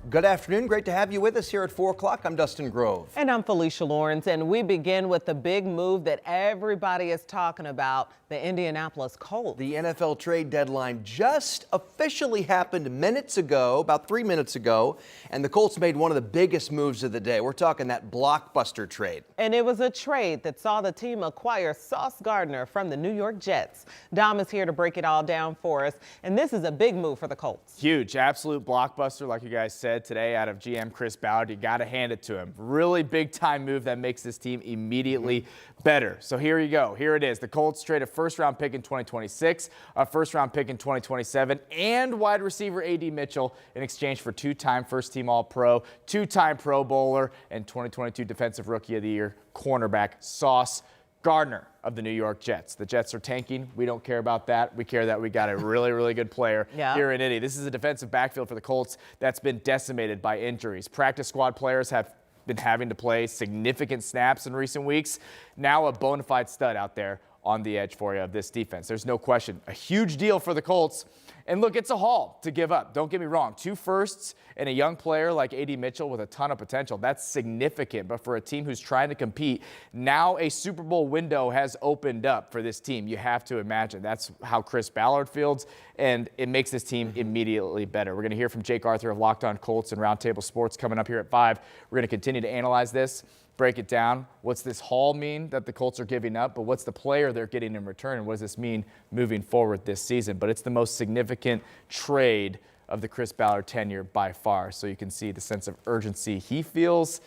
Good afternoon. Great to have you with us here at 4 o'clock. I'm Dustin Grove. And I'm Felicia Lawrence, and we begin with the big move that everybody is talking about, the Indianapolis Colts. The NFL trade deadline just officially happened minutes ago, about 3 minutes ago, and the Colts made one of the biggest moves of the day. We're talking that blockbuster trade. And it was a trade that saw the team acquire Sauce Gardner from the New York Jets. Dom is here to break it all down for us, and this is a big move for the Colts. Huge, absolute blockbuster, like you guys said today out of GM Chris Ballard. You got to hand it to him. Really big time move that makes this team immediately better. So here you go. Here it is. The Colts trade a first-round pick in 2026, a first-round pick in 2027, and wide receiver A.D. Mitchell in exchange for two-time first-team All-Pro, two-time Pro Bowler, and 2022 Defensive Rookie of the Year cornerback Sauce Gardner of the New York Jets. The Jets are tanking. We don't care about that. We care that we got a really, really good player here in Indy. This is a defensive backfield for the Colts that's been decimated by injuries. Practice squad players have been having to play significant snaps in recent weeks. Now a bona fide stud out there on the edge for you of this defense. There's no question. A huge deal for the Colts. And look, it's a haul to give up. Don't get me wrong. 2 firsts and a young player like A.D. Mitchell with a ton of potential. That's significant. But for a team who's trying to compete, now a Super Bowl window has opened up for this team. You have to imagine. That's how Chris Ballard feels, and it makes this team immediately better. We're going to hear from Jake Arthur of Locked On Colts and Roundtable Sports coming up here at 5. We're going to continue to analyze this, break it down. What's this haul mean that the Colts are giving up, but what's the player they're getting in return, and what does this mean moving forward this season? But it's the most significant trade of the Chris Ballard tenure by far, so you can see the sense of urgency he feels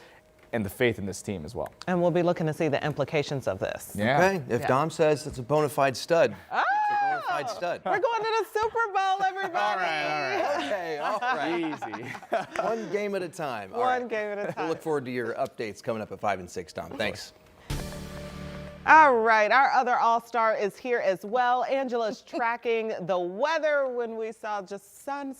and the faith in this team as well. And we'll be looking to see the implications of this. Yeah. Okay, if Dom says it's a bona fide stud. It's a bona fide stud. We're going to the Super Bowl, everybody. All right. Okay, all right. Easy. One game at a time. All One right. game at a time. We'll look forward to your updates coming up at 5 and 6, Dom. Thanks. All right, our other all-star is here as well. Angela's tracking the weather when we saw just sun.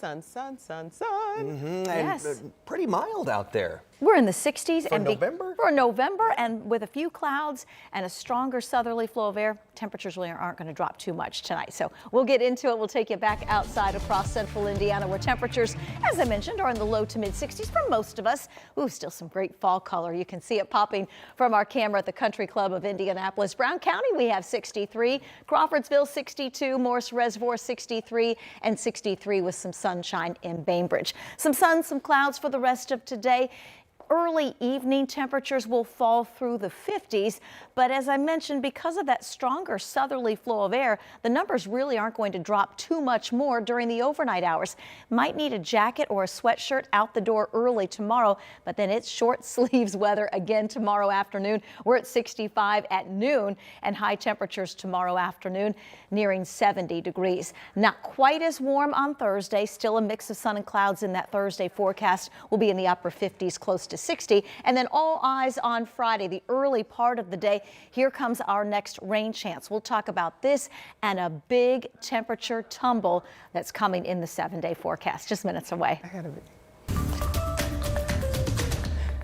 Yes. And pretty mild out there. We're in the 60s For November? For November, and with a few clouds and a stronger southerly flow of air, temperatures really aren't going to drop too much tonight. So we'll get into it. We'll take you back outside across central Indiana, where temperatures, as I mentioned, are in the low to mid 60s for most of us. Ooh, still some great fall color. You can see it popping from our camera at the Country Club of Indianapolis. Brown County, we have 63, Crawfordsville 62, Morse Reservoir 63, and 63 with some sunshine in Bainbridge. Some sun, some clouds for the rest of today. Early evening temperatures will fall through the 50s, but as I mentioned, because of that stronger southerly flow of air, the numbers really aren't going to drop too much more during the overnight hours. Might need a jacket or a sweatshirt out the door early tomorrow, but then it's short sleeves weather again tomorrow afternoon. We're at 65 at noon, and high temperatures tomorrow afternoon nearing 70 degrees. Not quite as warm on Thursday, still a mix of sun and clouds in that Thursday forecast. Will be in the upper 50s, close to 60, and then all eyes on Friday, the early part of the day. Here comes our next rain chance. We'll talk about this and a big temperature tumble that's coming in the 7-day forecast, just minutes away.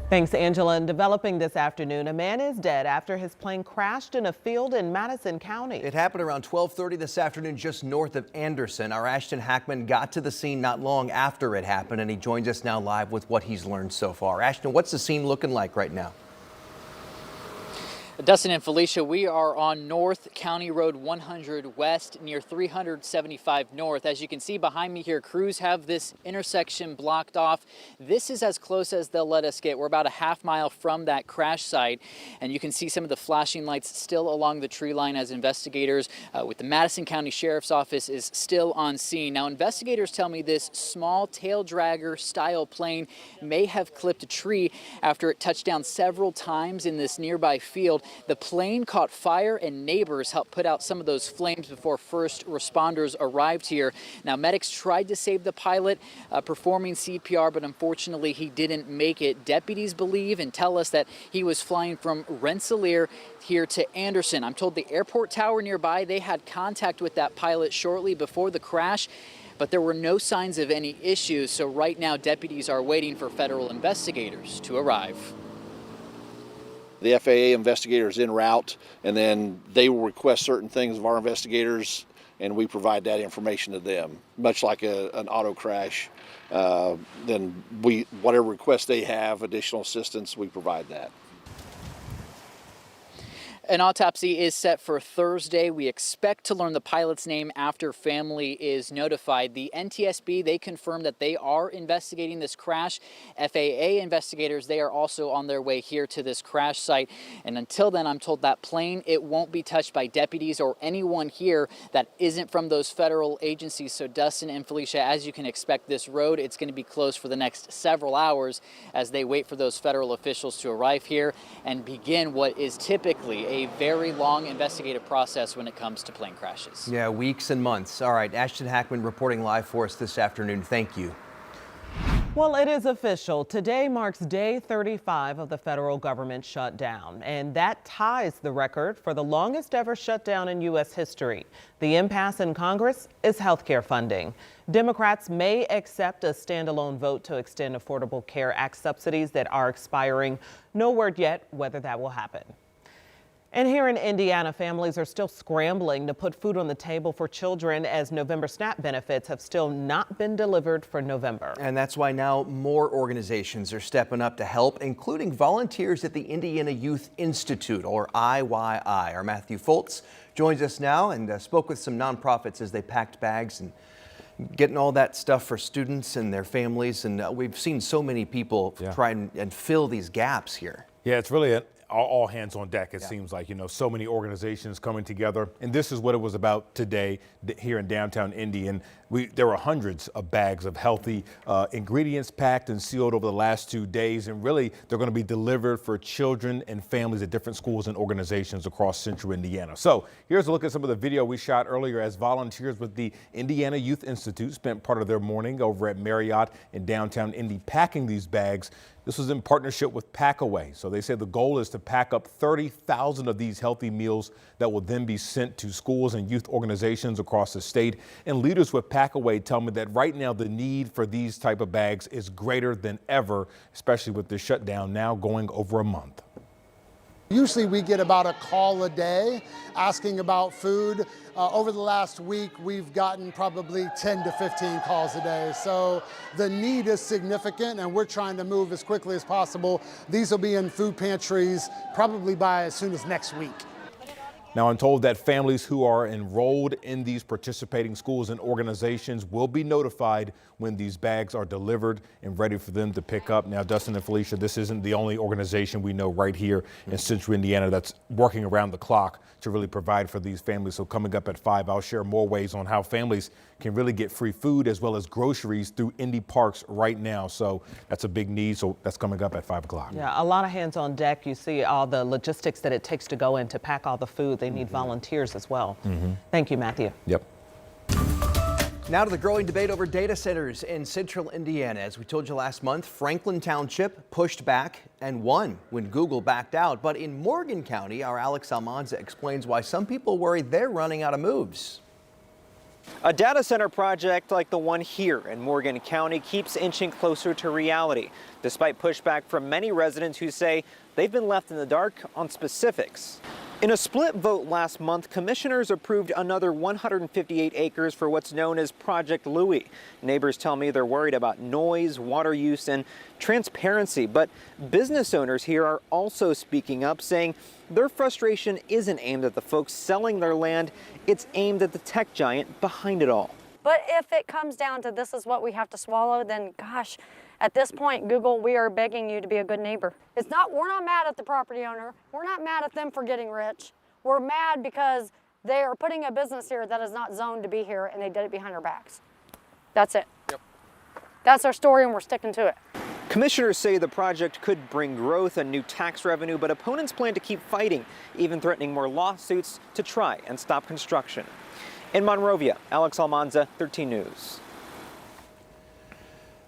Thanks, Angela. And developing this afternoon, a man is dead after his plane crashed in a field in Madison County. It happened around 12:30 this afternoon, just north of Anderson. Our Ashton Hackman got to the scene not long after it happened, and he joins us now live with what he's learned so far. Ashton, what's the scene looking like right now? Dustin and Felicia, we are on North County Road 100 West near 375 North. As you can see behind me here, crews have this intersection blocked off. This is as close as they'll let us get. We're about a half mile from that crash site, and you can see some of the flashing lights still along the tree line as investigators with the Madison County Sheriff's Office is still on scene. Now, investigators tell me this small tail dragger style plane may have clipped a tree after it touched down several times in this nearby field. The plane caught fire, and neighbors helped put out some of those flames before first responders arrived here. Now, medics tried to save the pilot performing CPR, but unfortunately he didn't make it. Deputies believe and tell us that he was flying from Rensselaer here to Anderson. I'm told the airport tower nearby, they had contact with that pilot shortly before the crash, but there were no signs of any issues. So right now, deputies are waiting for federal investigators to arrive. The FAA investigators en route, and then they will request certain things of our investigators and we provide that information to them. Much like an auto crash, then whatever request they have, additional assistance, we provide that. An autopsy is set for Thursday. We expect to learn the pilot's name after family is notified. The NTSB, they confirmed that they are investigating this crash. FAA investigators, they are also on their way here to this crash site. And until then, I'm told that plane, it won't be touched by deputies or anyone here that isn't from those federal agencies. So Dustin and Felicia, as you can expect, this road, it's going to be closed for the next several hours as they wait for those federal officials to arrive here and begin what is typically a very long investigative process when it comes to plane crashes. Yeah, weeks and months. All right, Ashton Hackman reporting live for us this afternoon. Thank you. Well, it is official. Today marks day 35 of the federal government shutdown, and that ties the record for the longest ever shutdown in U.S. history. The impasse in Congress is health care funding. Democrats may accept a standalone vote to extend Affordable Care Act subsidies that are expiring. No word yet whether that will happen. And here in Indiana, families are still scrambling to put food on the table for children as November SNAP benefits have still not been delivered for November. And that's why now more organizations are stepping up to help, including volunteers at the Indiana Youth Institute, or IYI. Our Matthew Foltz joins us now and spoke with some nonprofits as they packed bags and getting all that stuff for students and their families. And we've seen so many people try and fill these gaps here. Yeah, it's really all hands on deck, it seems like, so many organizations coming together. And this is what it was about today here in downtown Indy. And there were hundreds of bags of healthy ingredients packed and sealed over the last 2 days. And really, they're going to be delivered for children and families at different schools and organizations across central Indiana. So here's a look at some of the video we shot earlier as volunteers with the Indiana Youth Institute spent part of their morning over at Marriott in downtown Indy packing these bags. This was in partnership with Packaway. So they say the goal is to pack up 30,000 of these healthy meals that will then be sent to schools and youth organizations across the state. And leaders with Packaway tell me that right now the need for these type of bags is greater than ever, especially with the shutdown now going over a month. Usually we get about a call a day asking about food. Over the last week, we've gotten probably 10 to 15 calls a day. So the need is significant and we're trying to move as quickly as possible. These will be in food pantries probably by as soon as next week. Now, I'm told that families who are enrolled in these participating schools and organizations will be notified when these bags are delivered and ready for them to pick up. Now, Dustin and Felicia, this isn't the only organization we know right here in central Indiana that's working around the clock to really provide for these families. So coming up at 5, I'll share more ways on how families can really get free food as well as groceries through Indy Parks right now. So that's a big need. So that's coming up at 5 o'clock. Yeah, a lot of hands on deck. You see all the logistics that it takes to go in to pack all the food. They need volunteers as well. Thank you, Matthew. Yep. Now to the growing debate over data centers in central Indiana. As we told you last month, Franklin Township pushed back and won when Google backed out. But in Morgan County, our Alex Almanza explains why some people worry they're running out of moves. A data center project like the one here in Morgan County keeps inching closer to reality, despite pushback from many residents who say they've been left in the dark on specifics. In a split vote last month, commissioners approved another 158 acres for what's known as Project Louis. Neighbors tell me they're worried about noise, water use, and transparency. But business owners here are also speaking up, saying their frustration isn't aimed at the folks selling their land, it's aimed at the tech giant behind it all. But if it comes down to this is what we have to swallow, then gosh, at this point, Google, we are begging you to be a good neighbor. We're not mad at the property owner. We're not mad at them for getting rich. We're mad because they are putting a business here that is not zoned to be here and they did it behind our backs. That's it. Yep. That's our story and we're sticking to it. Commissioners say the project could bring growth and new tax revenue, but opponents plan to keep fighting, even threatening more lawsuits to try and stop construction. In Monrovia, Alex Almanza, 13 News.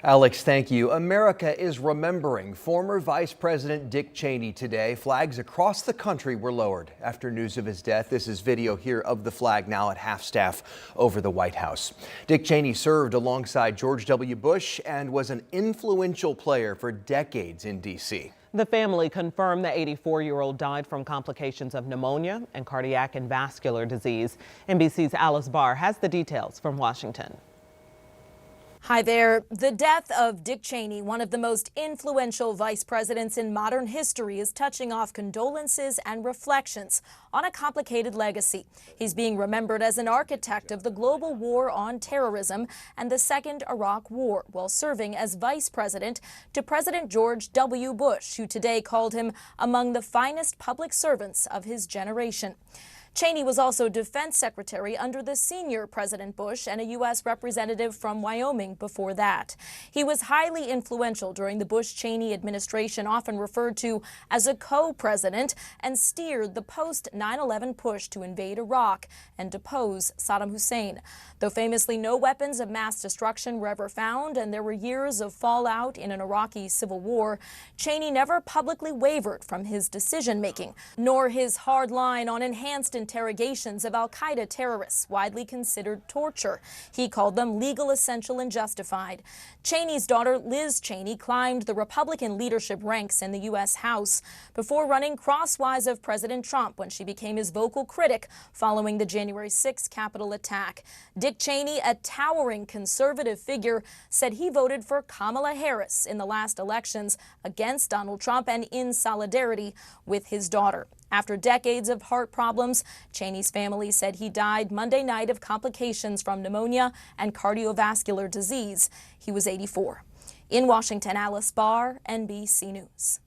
Alex, thank you. America is remembering former Vice President Dick Cheney today. Flags across the country were lowered after news of his death. This is video here of the flag now at half-staff over the White House. Dick Cheney served alongside George W. Bush and was an influential player for decades in D.C. The family confirmed the 84-year-old died from complications of pneumonia and cardiac and vascular disease. NBC's Alice Barr has the details from Washington. Hi there. The death of Dick Cheney, one of the most influential vice presidents in modern history, is touching off condolences and reflections on a complicated legacy. He's being remembered as an architect of the global war on terrorism and the Second Iraq War, while serving as vice president to President George W. Bush, who today called him among the finest public servants of his generation. Cheney was also defense secretary under the senior President Bush and a U.S. representative from Wyoming before that. He was highly influential during the Bush-Cheney administration, often referred to as a co-president, and steered the post-9/11 push to invade Iraq and depose Saddam Hussein. Though famously no weapons of mass destruction were ever found and there were years of fallout in an Iraqi civil war, Cheney never publicly wavered from his decision-making, nor his hard line on enhanced interrogations of al-Qaeda terrorists, widely considered torture. He called them legal, essential, and justified. Cheney's daughter, Liz Cheney, climbed the Republican leadership ranks in the U.S. House before running crosswise of President Trump when she became his vocal critic following the January 6th Capitol attack. Dick Cheney, a towering conservative figure, said he voted for Kamala Harris in the last elections against Donald Trump and in solidarity with his daughter. After decades of heart problems, Cheney's family said he died Monday night of complications from pneumonia and cardiovascular disease. He was 84. In Washington, Alice Barr, NBC News.